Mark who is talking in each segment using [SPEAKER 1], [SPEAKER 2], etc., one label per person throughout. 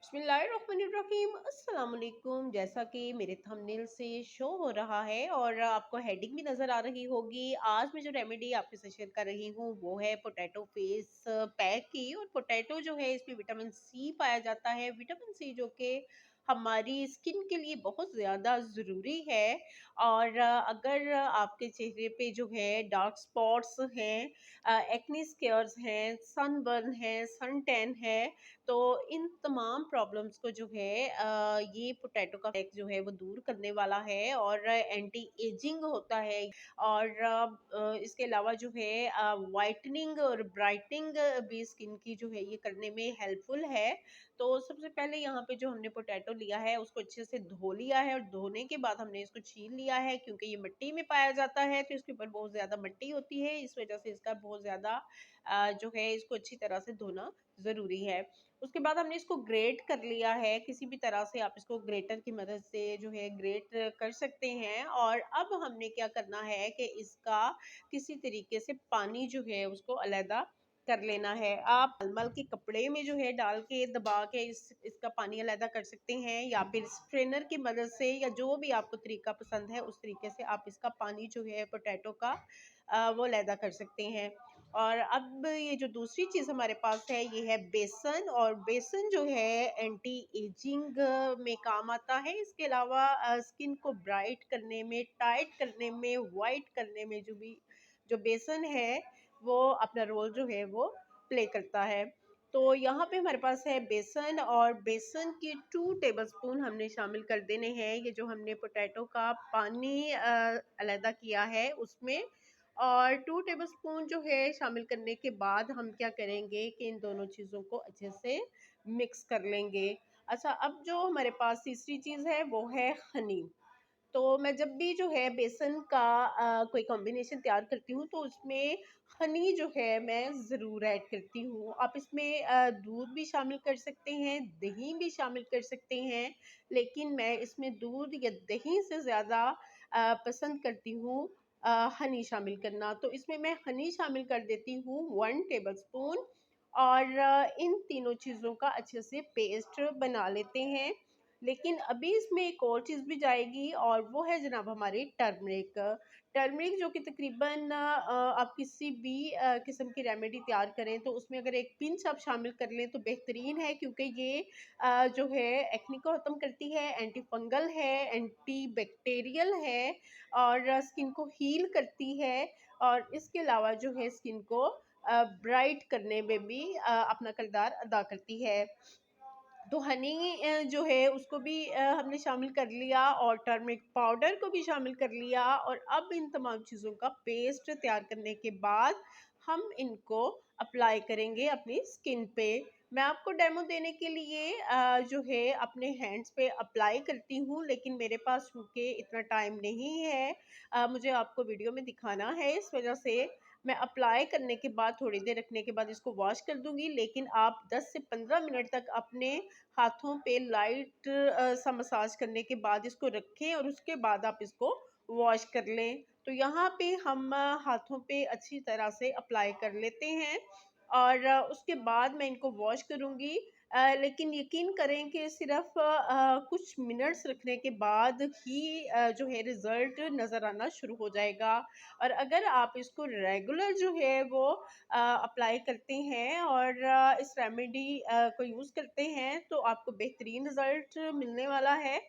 [SPEAKER 1] बिस्मिल्लाहिर्रहमानिर्रहीम अस्सलाम वालेकुम। जैसा कि मेरे थंबनेल से शो हो रहा है और आपको हेडिंग भी नज़र आ रही होगी, आज मैं जो रेमेडी आपके साथ शेयर कर रही हूँ वो है पोटैटो फेस पैक की। और पोटैटो जो है इसमें विटामिन सी पाया जाता है, विटामिन सी जो कि हमारी स्किन के लिए बहुत ज़्यादा ज़रूरी है। और अगर आपके चेहरे पे जो है डार्क स्पॉट्स हैं, एक्ने स्केयर्स हैं, सनबर्न है, सन टैन है, तो इन तमाम प्रॉब्लम्स को जो है ये पोटैटो का पैक जो है वो दूर करने वाला है और एंटी एजिंग होता है। और इसके अलावा जो है वाइटनिंग और ब्राइटनिंग भी स्किन की जो है ये करने में हेल्पफुल है। तो सबसे पहले यहाँ पे जो हमने पोटैटो लिया है उसको अच्छे से धो लिया है और धोने के बाद हमने इसको छील लिया है, क्योंकि ये मिट्टी में पाया जाता है तो इसके ऊपर बहुत ज़्यादा मिट्टी होती है, इस वजह से इसका बहुत ज़्यादा जो है इसको अच्छी तरह से धोना ज़रूरी है। उसके बाद हमने इसको ग्रेट कर लिया है, किसी भी तरह से आप इसको ग्रेटर की मदद से जो है ग्रेट कर सकते हैं। और अब हमने क्या करना है कि इसका किसी तरीके से पानी जो है उसको अलहदा कर लेना है। आप मलमल के कपड़े में जो है डाल के दबा के इसका पानी अलहदा कर सकते हैं, या फिर स्ट्रेनर की मदद से, या जो भी आपको तरीका पसंद है उस तरीके से आप इसका पानी जो है पोटैटो का वो अलहदा कर सकते हैं। और अब ये जो दूसरी चीज़ हमारे पास है ये है बेसन। और बेसन जो है एंटी एजिंग में काम आता है, इसके अलावा स्किन को ब्राइट करने में, टाइट करने में, वाइट करने में जो बेसन है वो अपना रोल जो है वो प्ले करता है। तो यहाँ पे हमारे पास है बेसन, और बेसन के 2 टेबलस्पून हमने शामिल कर देने हैं ये जो हमने पोटैटो का पानी अलहदा किया है उसमें। और 2 टेबलस्पून जो है शामिल करने के बाद हम क्या करेंगे कि इन दोनों चीज़ों को अच्छे से मिक्स कर लेंगे। अच्छा, अब जो हमारे पास तीसरी चीज़ है वो है हनी। तो मैं जब भी जो है बेसन का कोई कॉम्बिनेशन तैयार करती हूँ तो उसमें हनी जो है मैं ज़रूर ऐड करती हूँ। आप इसमें दूध भी शामिल कर सकते हैं, दही भी शामिल कर सकते हैं, लेकिन मैं इसमें दूध या दही से ज़्यादा पसंद करती हूँ हनी शामिल करना। तो इसमें मैं हनी शामिल कर देती हूँ 1 टेबलस्पून। और इन तीनों चीज़ों का अच्छे से पेस्ट बना लेते हैं। लेकिन अभी इसमें एक और चीज़ भी जाएगी और वो है जनाब हमारी टर्मरिक। टर्मरिक जो कि तकरीबन आप किसी भी किस्म की रेमेडी तैयार करें तो उसमें अगर एक पिंच आप शामिल कर लें तो बेहतरीन है, क्योंकि ये जो है एक्ने को ख़त्म करती है, एंटी फंगल है, एंटी बैक्टीरियल है, और स्किन को हील करती है। और इसके अलावा जो है स्किन को ब्राइट करने में भी अपना किरदार अदा करती है। तो हनी जो है उसको भी हमने शामिल कर लिया और टर्मरिक पाउडर को भी शामिल कर लिया। और अब इन तमाम चीज़ों का पेस्ट तैयार करने के बाद हम इनको अप्लाई करेंगे अपनी स्किन पे। मैं आपको डेमो देने के लिए जो है अपने हैंड्स पे अप्लाई करती हूँ, लेकिन मेरे पास चूँकि इतना टाइम नहीं है मुझे आपको वीडियो में दिखाना है, इस वजह से मैं अप्लाई करने के बाद थोड़ी देर रखने के बाद इसको वॉश कर दूँगी। लेकिन आप 10 से 15 मिनट तक अपने हाथों पे लाइट सा मसाज करने के बाद इसको रखें और उसके बाद आप इसको वॉश कर लें। तो यहाँ पे हम हाथों पे अच्छी तरह से अप्लाई कर लेते हैं और उसके बाद मैं इनको वॉश करूँगी। लेकिन यकीन करें कि सिर्फ़ कुछ मिनट्स रखने के बाद ही जो है रिज़ल्ट नज़र आना शुरू हो जाएगा। और अगर आप इसको रेगुलर जो है वो अप्लाई करते हैं और इस रेमेडी को यूज़ करते हैं तो आपको बेहतरीन रिज़ल्ट मिलने वाला है।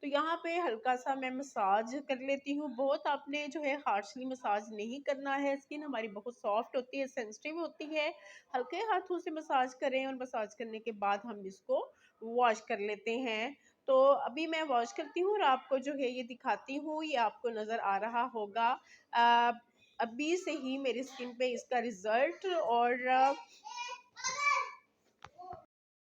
[SPEAKER 1] तो यहाँ पे हल्का-सा मैं मसाज कर लेती हूँ, बहुत आपने जो है हार्शली मसाज नहीं करना है, स्किन हमारी बहुत सॉफ्ट होती है, सेंसिटिव होती है। हल्के हाथों से मसाज करें और मसाज करने के बाद हम इसको वॉश कर लेते हैं। तो अभी मैं वॉश करती हूँ और आपको जो है ये दिखाती हूँ, ये आपको नज़र आ रहा होगा। अ, अभी से ही मेरी स्किन पे इसका रिज़ल्ट और